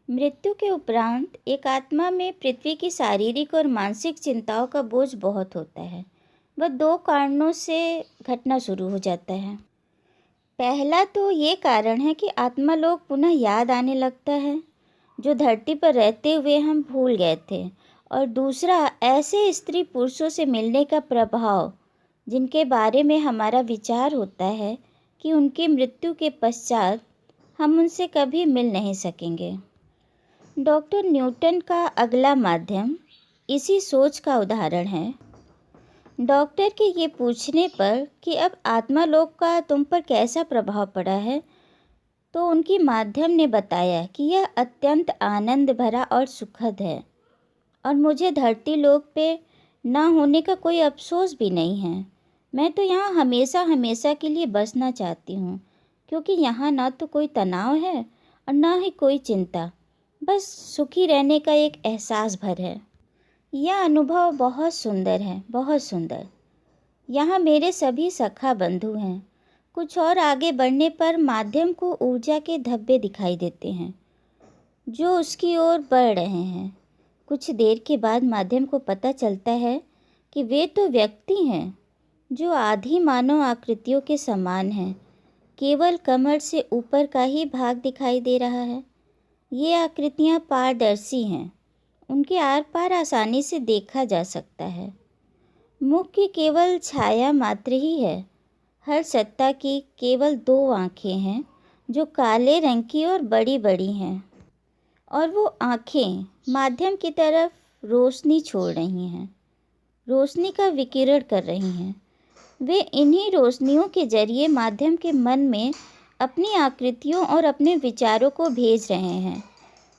मृत्यु के उपरांत एक आत्मा में पृथ्वी की शारीरिक और मानसिक चिंताओं का बोझ बहुत होता है। वह दो कारणों से घटना शुरू हो जाता है। पहला तो ये कारण है कि आत्मा लोग पुनः याद आने लगता है जो धरती पर रहते हुए हम भूल गए थे, और दूसरा ऐसे स्त्री पुरुषों से मिलने का प्रभाव जिनके बारे में हमारा विचार होता है कि उनकी मृत्यु के पश्चात हम उनसे कभी मिल नहीं सकेंगे। डॉक्टर न्यूटन का अगला माध्यम इसी सोच का उदाहरण है। डॉक्टर के ये पूछने पर कि अब आत्मा लोक का तुम पर कैसा प्रभाव पड़ा है, तो उनकी माध्यम ने बताया कि यह अत्यंत आनंद भरा और सुखद है, और मुझे धरती लोक पे ना होने का कोई अफसोस भी नहीं है। मैं तो यहाँ हमेशा हमेशा के लिए बसना चाहती हूँ, क्योंकि यहाँ ना तो कोई तनाव है और ना ही कोई चिंता, बस सुखी रहने का एक एहसास भर है। यह अनुभव बहुत सुंदर है, बहुत सुंदर। यहाँ मेरे सभी सखा बंधु हैं। कुछ और आगे बढ़ने पर माध्यम को ऊर्जा के धब्बे दिखाई देते हैं जो उसकी ओर बढ़ रहे हैं। कुछ देर के बाद माध्यम को पता चलता है कि वे तो व्यक्ति हैं जो आधी मानव आकृतियों के समान हैं, केवल कमर से ऊपर का ही भाग दिखाई दे रहा है। ये आकृतियाँ पारदर्शी हैं, उनके आर पार आसानी से देखा जा सकता है। मुख की केवल छाया मात्र ही है। हर सत्ता की केवल दो आँखें हैं जो काले रंग की और बड़ी बड़ी हैं, और वो आँखें माध्यम की तरफ रोशनी छोड़ रही हैं, रोशनी का विकिरण कर रही हैं। वे इन्हीं रोशनियों के जरिए माध्यम के मन में अपनी आकृतियों और अपने विचारों को भेज रहे हैं।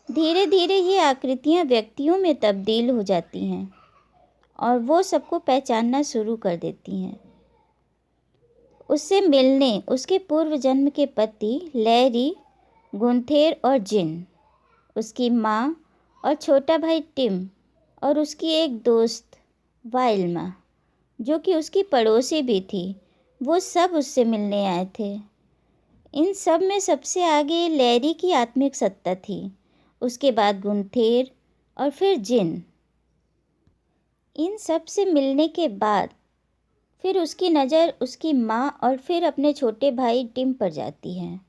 धीरे धीरे ये आकृतियाँ व्यक्तियों में तब्दील हो जाती हैं और वो सबको पहचानना शुरू कर देती हैं। उससे मिलने उसके पूर्व जन्म के पति लैरी, गुंथेर और जिन, उसकी माँ और छोटा भाई टिम, और उसकी एक दोस्त वाइल्मा जो कि उसकी पड़ोसी भी थी, वो सब उससे मिलने आए थे। इन सब में सबसे आगे लैरी की आत्मिक सत्ता थी, उसके बाद गुंथेर और फिर जिन। इन सब से मिलने के बाद फिर उसकी नज़र उसकी माँ और फिर अपने छोटे भाई टिम पर जाती है।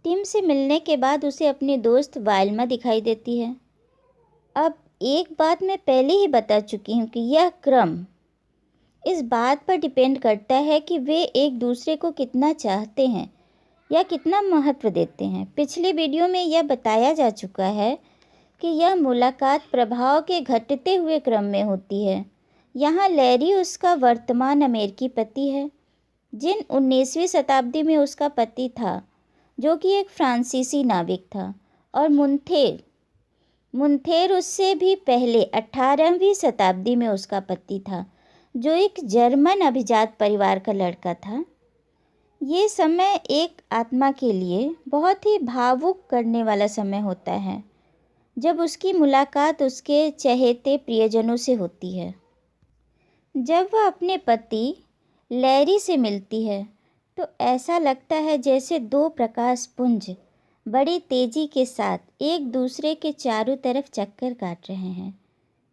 टिम से मिलने के बाद उसे अपनी दोस्त वाइल्मा दिखाई देती है। अब एक बात मैं पहले ही बता चुकी हूँ कि यह क्रम इस बात पर डिपेंड करता है कि वे एक दूसरे को कितना चाहते हैं या कितना महत्व देते हैं। पिछले वीडियो में यह बताया जा चुका है कि यह मुलाकात प्रभाव के घटते हुए क्रम में होती है। यहाँ लैरी उसका वर्तमान अमेरिकी पति है, जिन 19वीं शताब्दी में उसका पति था जो कि एक फ्रांसीसी नाविक था, और मुंथेर उससे भी पहले 18वीं शताब्दी में उसका पति था जो एक जर्मन अभिजात परिवार का लड़का था। ये समय एक आत्मा के लिए बहुत ही भावुक करने वाला समय होता है जब उसकी मुलाकात उसके चहेते प्रियजनों से होती है। जब वह अपने पति लैरी से मिलती है तो ऐसा लगता है जैसे दो प्रकाश पुंज बड़ी तेजी के साथ एक दूसरे के चारों तरफ चक्कर काट रहे हैं।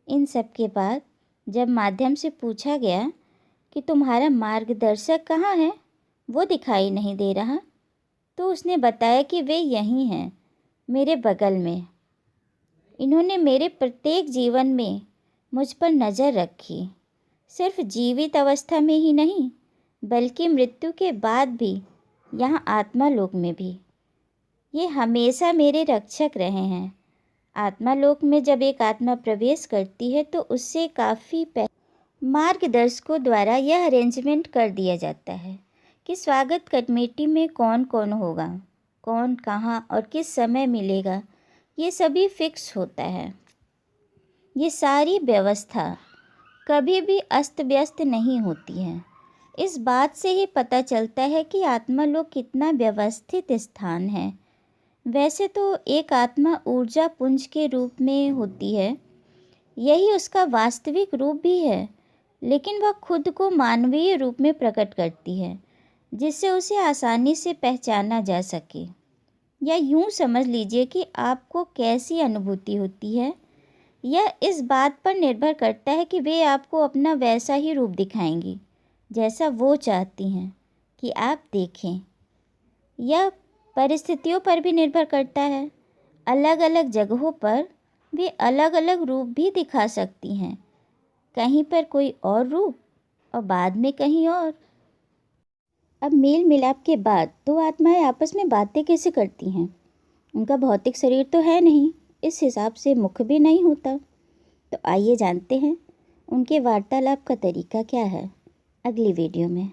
इन सब के बाद जब माध्यम से पूछा गया कि तुम्हारा मार्गदर्शक कहाँ है, वो दिखाई नहीं दे रहा, तो उसने बताया कि वे यहीं हैं, मेरे बगल में। इन्होंने मेरे प्रत्येक जीवन में मुझ पर नज़र रखी, सिर्फ जीवित अवस्था में ही नहीं बल्कि मृत्यु के बाद भी, यहाँ आत्मा लोक में भी। ये हमेशा मेरे रक्षक रहे हैं। आत्मा लोक में जब एक आत्मा प्रवेश करती है तो उससे काफ़ी मार्गदर्शकों द्वारा यह अरेंजमेंट कर दिया जाता है कि स्वागत कमेटी में कौन कौन होगा, कौन कहाँ और किस समय मिलेगा, ये सभी फिक्स होता है। ये सारी व्यवस्था कभी भी अस्त व्यस्त नहीं होती है। इस बात से ही पता चलता है कि आत्मा लोक कितना व्यवस्थित स्थान है। वैसे तो एक आत्मा ऊर्जा पुंज के रूप में होती है, यही उसका वास्तविक रूप भी है, लेकिन वह खुद को मानवीय रूप में प्रकट करती है जिससे उसे आसानी से पहचाना जा सके। या यूं समझ लीजिए कि आपको कैसी अनुभूति होती है। यह इस बात पर निर्भर करता है कि वे आपको अपना वैसा ही रूप दिखाएंगी जैसा वो चाहती हैं कि आप देखें। यह परिस्थितियों पर भी निर्भर करता है। अलग अलग जगहों पर वे अलग अलग रूप भी दिखा सकती हैं, कहीं पर कोई और रूप और बाद में कहीं और। अब मेल मिलाप के बाद दो आत्माएं आपस में बातें कैसे करती हैं? उनका भौतिक शरीर तो है नहीं, इस हिसाब से मुख भी नहीं होता। तो आइए जानते हैं उनके वार्तालाप का तरीका क्या है अगली वीडियो में।